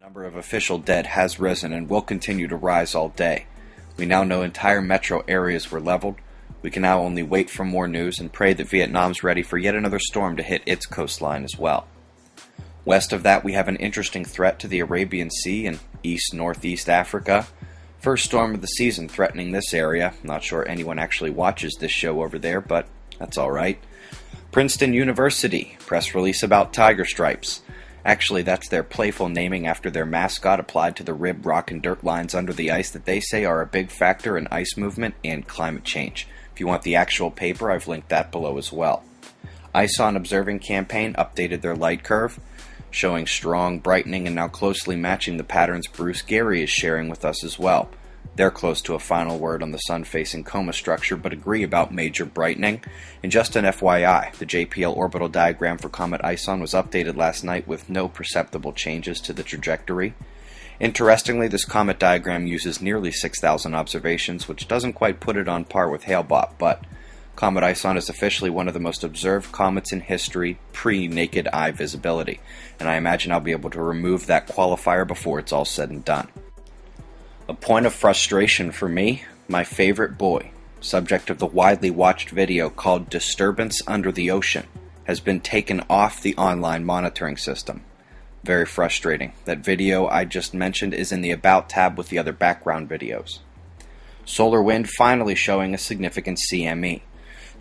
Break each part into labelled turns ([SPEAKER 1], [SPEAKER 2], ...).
[SPEAKER 1] The number of official dead has risen and will continue to rise all day. We now know entire metro areas were leveled. We can now only wait for more news and pray that Vietnam's ready for yet another storm to hit its coastline as well. West of that, we have an interesting threat to the Arabian Sea in east-northeast Africa. First storm of the season threatening this area. Not sure anyone actually watches this show over there, but that's alright. Princeton University, press release about tiger stripes. Actually, that's their playful naming after their mascot applied to the rib, rock, and dirt lines under the ice that they say are a big factor in ice movement and climate change. If you want the actual paper, I've linked that below as well. ISON Observing Campaign updated their light curve, showing strong brightening and now closely matching the patterns Bruce Gary is sharing with us as well. They're close to a final word on the sun-facing coma structure, but agree about major brightening. And just an FYI, the JPL orbital diagram for Comet ISON was updated last night with no perceptible changes to the trajectory. Interestingly, this comet diagram uses nearly 6,000 observations, which doesn't quite put it on par with Hale-Bopp, but Comet ISON is officially one of the most observed comets in history pre-naked eye visibility, and I imagine I'll be able to remove that qualifier before it's all said and done. A point of frustration for me, my favorite boy, subject of the widely watched video called Disturbance Under the Ocean, has been taken off the online monitoring system. Very frustrating. That video I just mentioned is in the About tab with the other background videos. Solar wind finally showing a significant CME.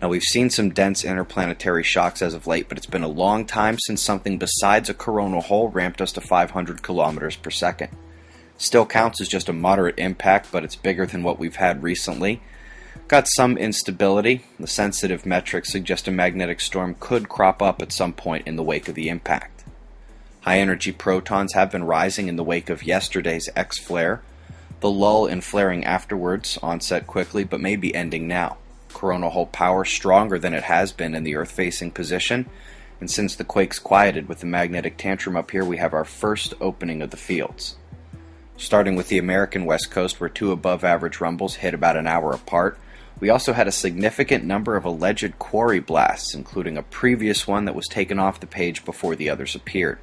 [SPEAKER 1] Now, we've seen some dense interplanetary shocks as of late, but it's been a long time since something besides a coronal hole ramped us to 500 kilometers per second. Still counts as just a moderate impact, but it's bigger than what we've had recently. Got some instability. The sensitive metrics suggest a magnetic storm could crop up at some point in the wake of the impact. High-energy protons have been rising in the wake of yesterday's X-flare. The lull in flaring afterwards onset quickly, but may be ending now. Coronal hole power stronger than it has been in the Earth-facing position, and since the quakes quieted with the magnetic tantrum up here, we have our first opening of the fields. Starting with the American West Coast, where two above-average rumbles hit about an hour apart, we also had a significant number of alleged quarry blasts, including a previous one that was taken off the page before the others appeared.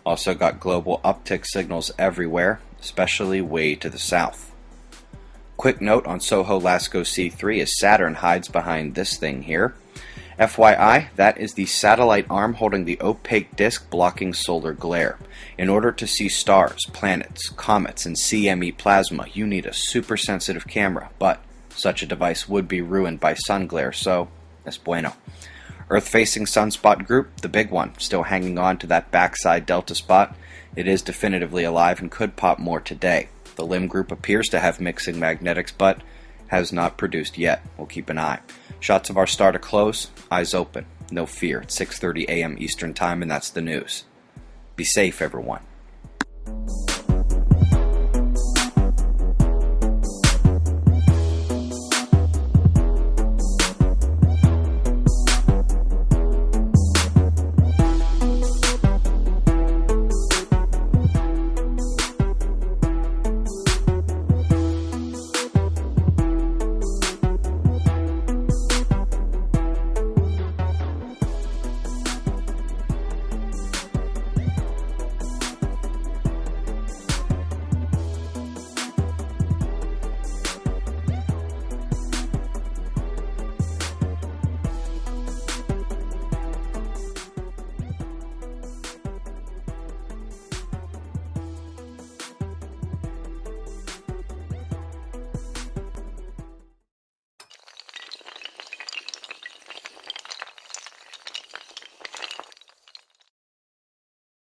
[SPEAKER 1] Also got global uptick signals everywhere, especially way to the south. Quick note on Soho Lasco C3 as Saturn hides behind this thing here. FYI, that is the satellite arm holding the opaque disk blocking solar glare. In order to see stars, planets, comets, and CME plasma, you need a super sensitive camera, but such a device would be ruined by sun glare, so es bueno. Earth-facing sunspot group, the big one, still hanging on to that backside delta spot. It is definitively alive and could pop more today. The limb group appears to have mixing magnetics, but has not produced yet. We'll keep an eye. Shots of our star to close, eyes open. No fear, it's 6:30 a.m. Eastern Time, and that's the news. Be safe, everyone.